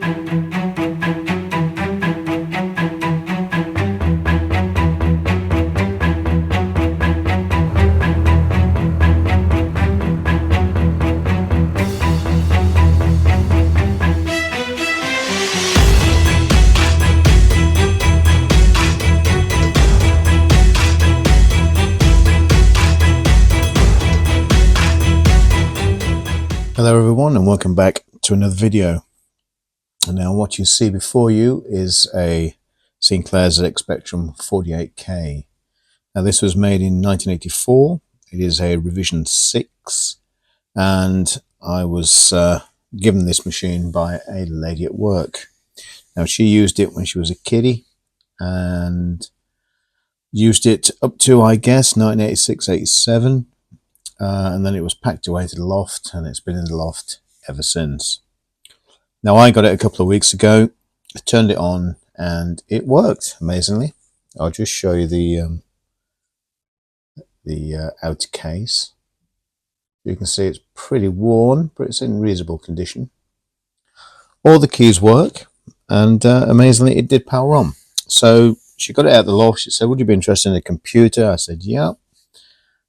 Hello everyone and welcome back to another video. And now what you see before you is a Sinclair ZX Spectrum 48K. Now this was made in 1984. It is a revision 6 and I was given this machine by a lady at work. Now she used it when she was a kiddie and used it up to, I guess, 1986-87. And then it was packed away to the loft, and it's been in the loft ever since. Now I got it a couple of weeks ago, I turned it on, and it worked amazingly. I'll just show you the outer case. You can see it's pretty worn, but it's in reasonable condition. All the keys work, and amazingly it did power on. So she got it out of the loft. She said, "Would you be interested in a computer?" I said, "Yeah."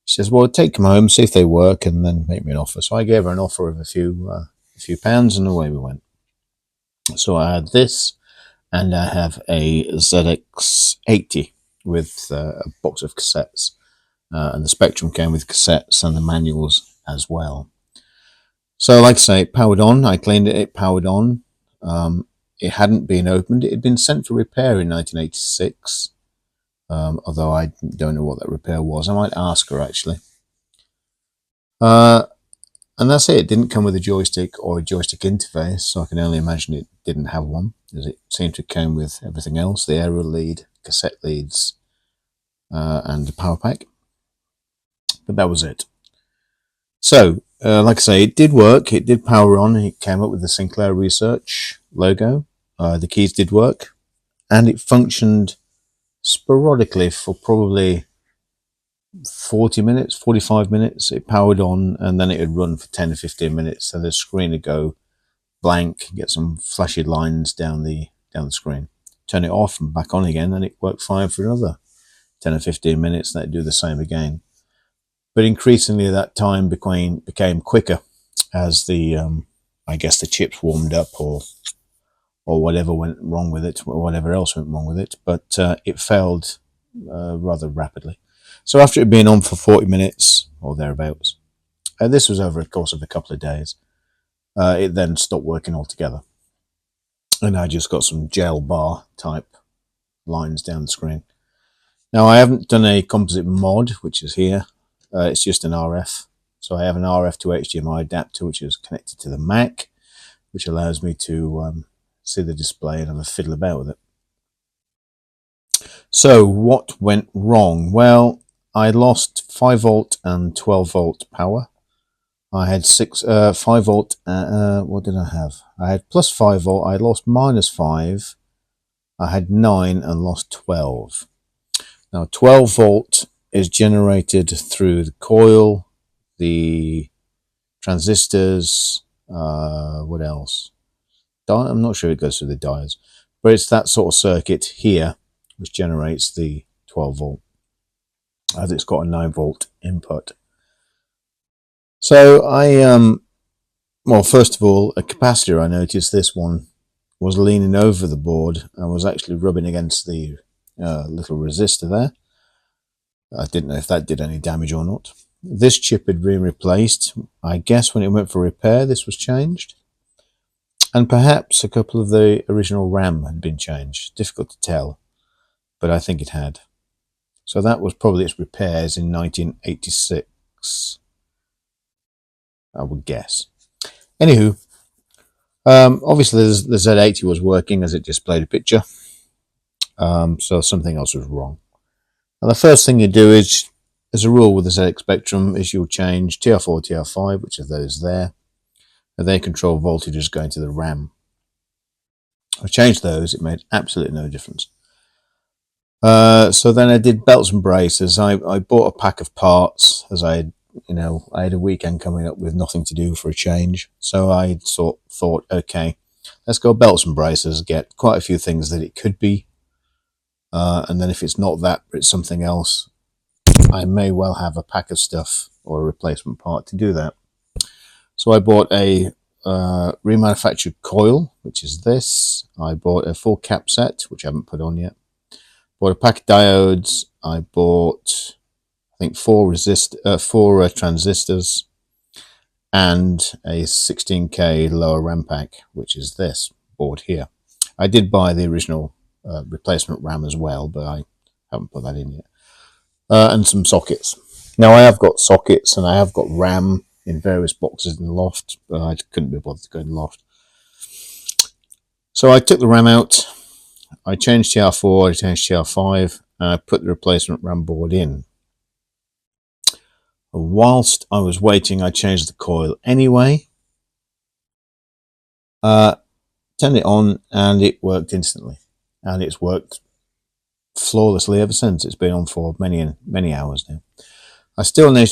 She says, "Well, take them home, see if they work, and then make me an offer." So I gave her an offer of a few pounds, and away we went. So I had this, and I have a ZX80 with a box of cassettes, and the Spectrum came with cassettes and the manuals as well. So, like I say, it powered on. I cleaned it. It powered on. It hadn't been opened. It had been sent for repair in 1986. Although I don't know what that repair was. I might ask her actually. And that's it. It didn't come with a joystick or a joystick interface, so I can only imagine it didn't have one, as it seemed to come with everything else: the aerial lead, cassette leads, and the power pack. But that was it. So, like I say, it did work. It did power on. It came up with the Sinclair Research logo. The keys did work, and it functioned sporadically for probably 40 minutes, 45 minutes. It powered on and then it would run for 10 to 15 minutes. So the screen would go blank, get some flashy lines down the screen. Turn it off and back on again, and it worked fine for another 10 or 15 minutes. And it'd do the same again. But increasingly that time became quicker as the I guess the chips warmed up or whatever went wrong with it, or whatever else went wrong with it, but it failed rather rapidly. So after it had been on for 40 minutes or thereabouts, this was over a course of a couple of days, it then stopped working altogether. And I just got some gel bar type lines down the screen. Now I haven't done a composite mod, which is here. It's just an RF. So I have an RF to HDMI adapter, which is connected to the Mac, which allows me to see the display and have a fiddle about with it. So what went wrong? Well, I lost 5 volt and 12 volt power. I had 5 volt. What did I have? I had plus 5 volt. I lost minus 5. I had 9 and lost 12. Now 12 volt is generated through the coil, the transistors. What else? I'm not sure it goes through the diodes, but it's that sort of circuit here which generates the 12 volt, as it's got a 9 volt input. So well, first of all, a capacitor, I noticed this one was leaning over the board and was actually rubbing against the little resistor there. I didn't know if that did any damage or not. This chip had been replaced. I guess when it went for repair, this was changed. And perhaps a couple of the original RAM had been changed. Difficult to tell, but I think it had. So that was probably its repairs in 1986, I would guess. Anywho, obviously the Z80 was working as it displayed a picture. So something else was wrong. And the first thing you do is, as a rule with the ZX Spectrum, is you'll change TR4, TR5, which are those there. And they control voltages going to the RAM. I changed those. It made absolutely no difference. So then I did belts and braces. I bought a pack of parts, as I had a weekend coming up with nothing to do for a change. So I thought, okay, let's go belts and braces, get quite a few things that it could be. And then if it's not that, but it's something else, I may well have a pack of stuff or a replacement part to do that. So I bought a remanufactured coil, which is this. I bought a full cap set, which I haven't put on yet. Bought a pack of diodes. I bought, I think, four transistors and a 16K lower RAM pack, which is this board here. I did buy the original replacement RAM as well, but I haven't put that in yet. And some sockets. Now I have got sockets and I have got RAM in various boxes in the loft, but I couldn't be bothered to go in the loft. So I took the RAM out, I changed TR4, I changed TR5, and I put the replacement RAM board in. Whilst I was waiting, I changed the coil anyway, turned it on, and it worked instantly. And it's worked flawlessly ever since. It's been on for many hours now. I still need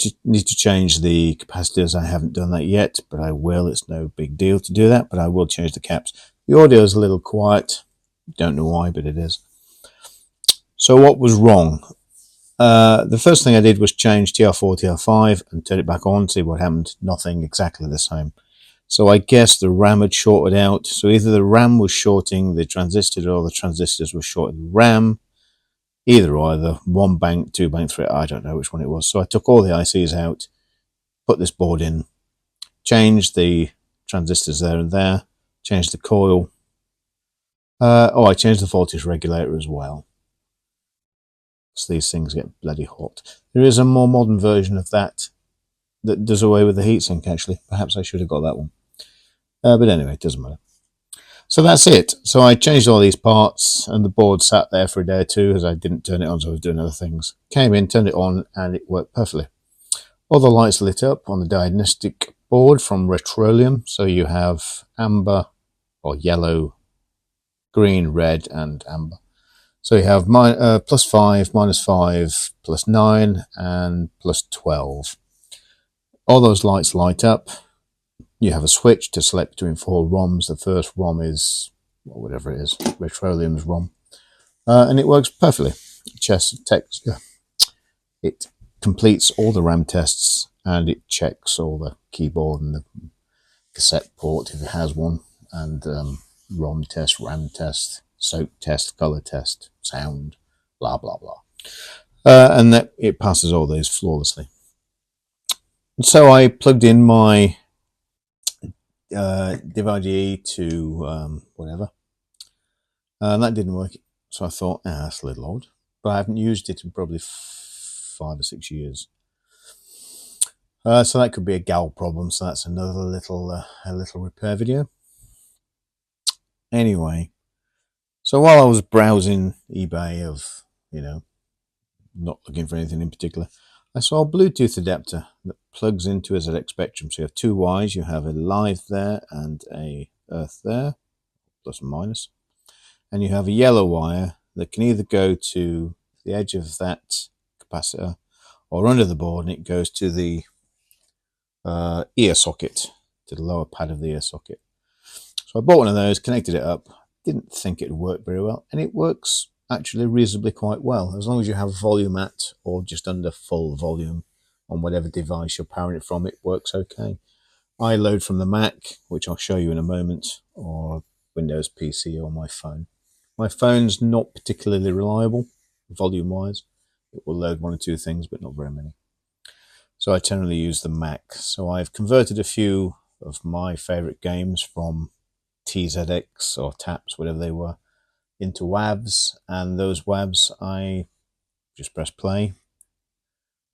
to change the capacitors. I haven't done that yet, but I will. It's no big deal to do that, but I will change the caps. The audio is a little quiet. Don't know why, but it is. So what was wrong? The first thing I did was change TR4, TR5 and turn it back on, see what happened. Nothing, exactly the same. So I guess the RAM had shorted out. So either the RAM was shorting the transistor or the transistors were shorting the RAM. Either, one bank, two bank, three, I don't know which one it was. So I took all the ICs out, put this board in, changed the transistors there and there, changed the coil. I changed the voltage regulator as well. So these things get bloody hot. There is a more modern version of that does away with the heatsink, actually. Perhaps I should have got that one. But anyway, it doesn't matter. So that's it. So I changed all these parts and the board sat there for a day or two as I didn't turn it on, so I was doing other things. Came in, turned it on, and it worked perfectly. All the lights lit up on the diagnostic board from Retrolium. So you have amber or yellow, green, red, and amber. So you have +5, -5, +9, and +12. All those lights light up. You have a switch to select between 4 ROMs. The first ROM is, whatever it is, Retrolium's ROM. And it works perfectly. It completes all the RAM tests and it checks all the keyboard and the cassette port if it has one, and ROM test, RAM test, soak test, color test, sound, blah, blah, blah. And that it passes all those flawlessly. So I plugged in my Div-IDE to whatever, and that didn't work. So I thought, that's a little odd, but I haven't used it in probably 5 or 6 years. So that could be a GAL problem. So that's another little repair video. Anyway, so while I was browsing eBay of, not looking for anything in particular, I saw a Bluetooth adapter that plugs into a ZX Spectrum. So you have 2 Ys, you have a live there and a earth there, plus and minus. And you have a yellow wire that can either go to the edge of that capacitor or under the board, and it goes to the ear socket, to the lower pad of the ear socket. So I bought one of those, connected it up. Didn't think it would work very well, and it works actually reasonably quite well, as long as you have volume at or just under full volume on whatever device you're powering it from. It works okay. I load from the Mac, which I'll show you in a moment, or Windows PC or my phone. My phone's not particularly reliable volume wise. It will load 1 or 2 things, but not very many. So I generally use the Mac. So I've converted a few of my favorite games from TZX or TAPS, whatever they were, into WAVs, and those WAVs I just press play.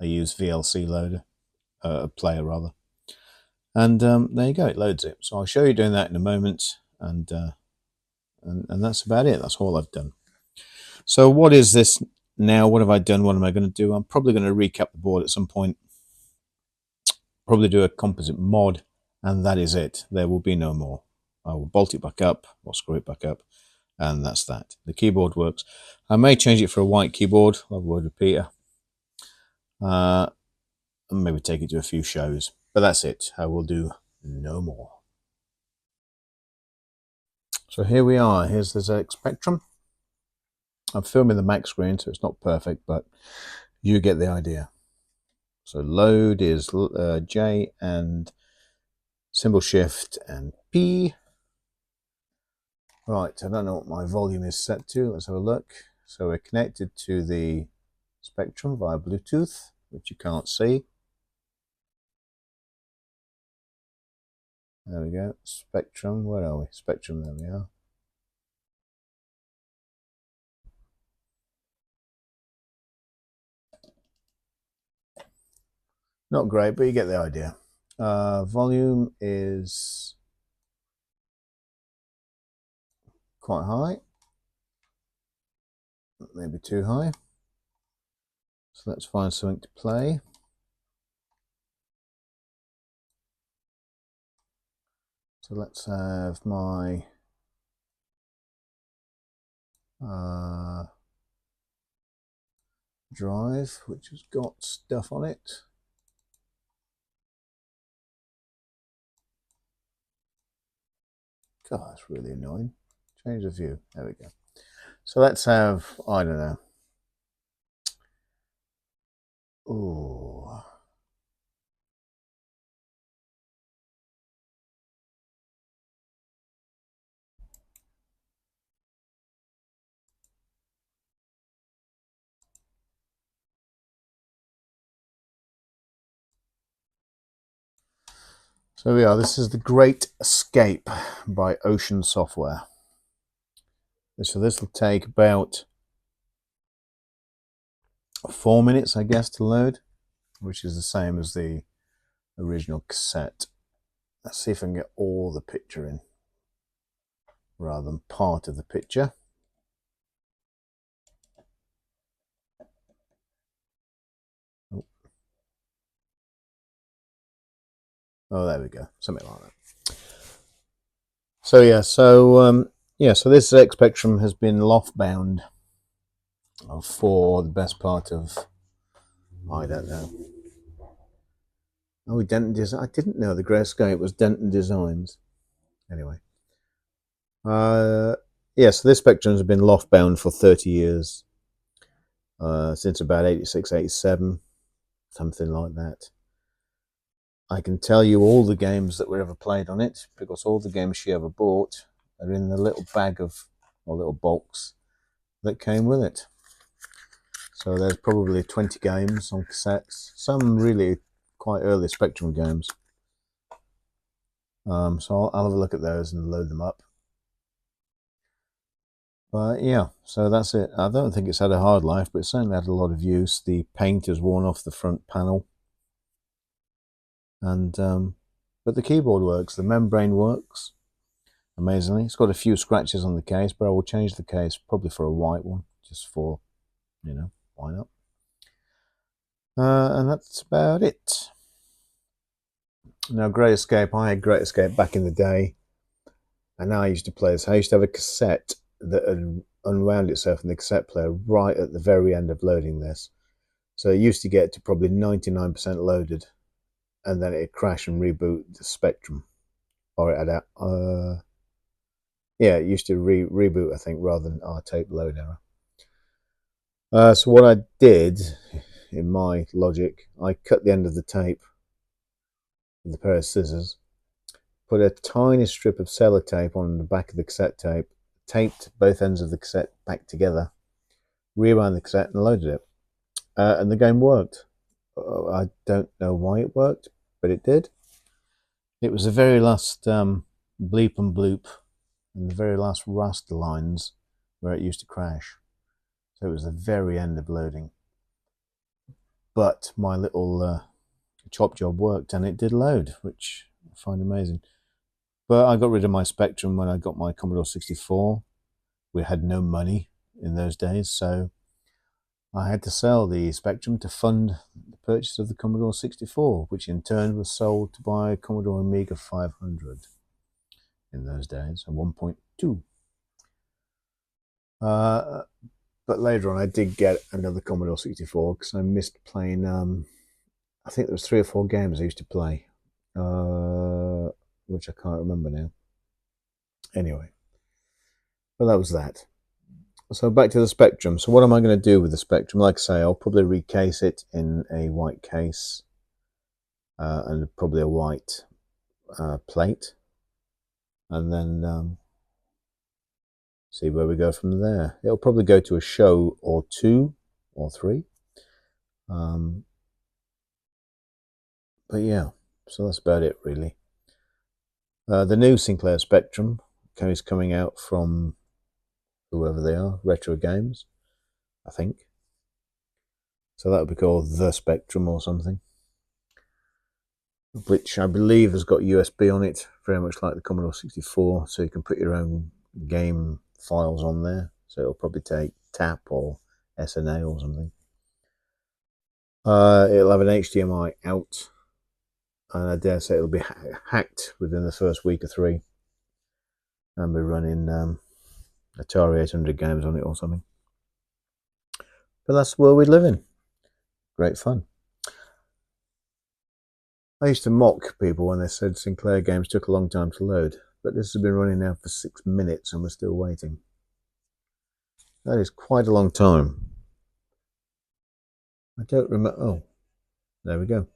I use VLC loader, player rather, and there you go, it loads it. So I'll show you doing that in a moment, and that's about it. That's all I've done. So what is this now? What have I done? What am I going to do? I'm probably going to recap the board at some point, probably do a composite mod, and that is it. There will be no more. I will bolt it back up or screw it back up, and that's that. The keyboard works. I may change it for a white keyboard. I'll have a word with Peter. And maybe take it to a few shows. But that's it. I will do no more. So here we are. Here's the ZX Spectrum. I'm filming the Mac screen, so it's not perfect, but you get the idea. So load is J and symbol shift and P. Right, I don't know what my volume is set to. Let's have a look. So we're connected to the Spectrum via Bluetooth, which you can't see. There we go. Spectrum, where are we? Spectrum, there we are. Not great, but you get the idea. Volume is quite high. Maybe too high. So let's find something to play. So let's have my drive, which has got stuff on it. God, that's really annoying. Change the view. There we go. So let's have, I don't know. Ooh. So we are. This is The Great Escape by Ocean Software. So this will take about 4 minutes, I guess, to load, which is the same as the original cassette. Let's see if I can get all the picture in rather than part of the picture. Oh, there we go. Something like that. So so this ZX Spectrum has been loft bound for the best part of, I don't know. Oh, Denton Design. I didn't know the Great Escape was Denton Designs. Anyway. So this Spectrum has been loft bound for 30 years. Since about 86, 87, something like that. I can tell you all the games that were ever played on it, because all the games she ever bought are in the little bag of, or little box that came with it. So there's probably 20 games on cassettes, some really quite early Spectrum games. So I'll have a look at those and load them up. But yeah, so that's it. I don't think it's had a hard life, but it certainly had a lot of use. The paint has worn off the front panel. And but the keyboard works, the membrane works amazingly. It's got a few scratches on the case, but I will change the case probably for a white one, just for, why not? And that's about it. Now, Great Escape, I had Great Escape back in the day, and now I used to play this. I used to have a cassette that had unwound itself in the cassette player right at the very end of loading this. So it used to get to probably 99% loaded, and then it'd crash and reboot the Spectrum. Or it had it used to reboot, I think, rather than tape load error. So what I did, in my logic, I cut the end of the tape with a pair of scissors, put a tiny strip of sellotape on the back of the cassette tape, taped both ends of the cassette back together, rewound the cassette and loaded it. And the game worked. I don't know why it worked, but it did. It was the very last bleep and bloop and the very last raster lines where it used to crash. So it was the very end of loading. But my little chop job worked and it did load, which I find amazing. But I got rid of my Spectrum when I got my Commodore 64. We had no money in those days, so I had to sell the Spectrum to fund the purchase of the Commodore 64, which in turn was sold to buy a Commodore Amiga 500 in those days, a 1.2. But later on, I did get another Commodore 64 because I missed playing. I think there was 3 or 4 games I used to play, which I can't remember now. Anyway, But that was that. So back to the Spectrum. So what am I going to do with the Spectrum? Like I say, I'll probably recase it in a white case and probably a white plate, and then see where we go from there. It'll probably go to a show or 2 or 3. But yeah, so that's about it really. The new Sinclair Spectrum is coming out from whoever they are, Retro Games, I think. So that would be called the Spectrum or something, which I believe has got USB on it, very much like the Commodore 64, so you can put your own game files on there. So it'll probably take TAP or SNA or something. It'll have an HDMI out, and I dare say it'll be hacked within the first week or 3, and be running Atari 800 games on it or something. But that's the world we live in. Great fun. I used to mock people when they said Sinclair games took a long time to load, but this has been running now for 6 minutes and we're still waiting. That is quite a long time. I don't remember. Oh, there we go.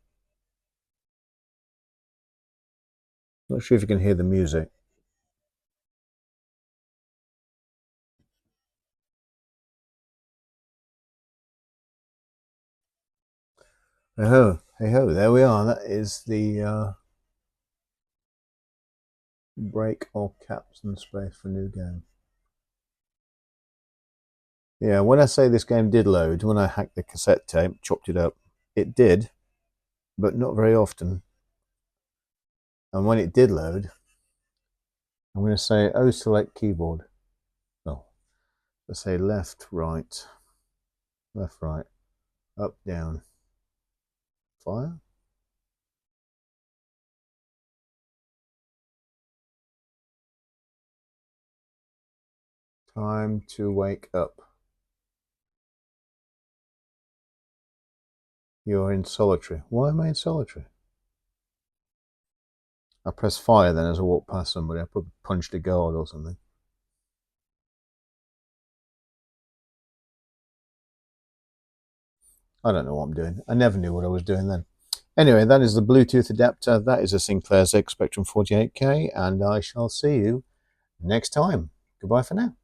Not sure if you can hear the music. Hey ho, hey ho, there we are. That is the break or caps and space for new game. Yeah, when I say this game did load, when I hacked the cassette tape, chopped it up, it did, but not very often. And when it did load, I'm going to say oh select keyboard. Oh, let's say left, right, up, down, fire. Time to wake up. You're in solitary. Why am I in solitary? I press fire then as I walk past somebody. I probably punched a guard or something. I don't know what I'm doing. I never knew what I was doing then. Anyway, that is the Bluetooth adapter. That is a Sinclair ZX Spectrum 48K, and I shall see you next time. Goodbye for now.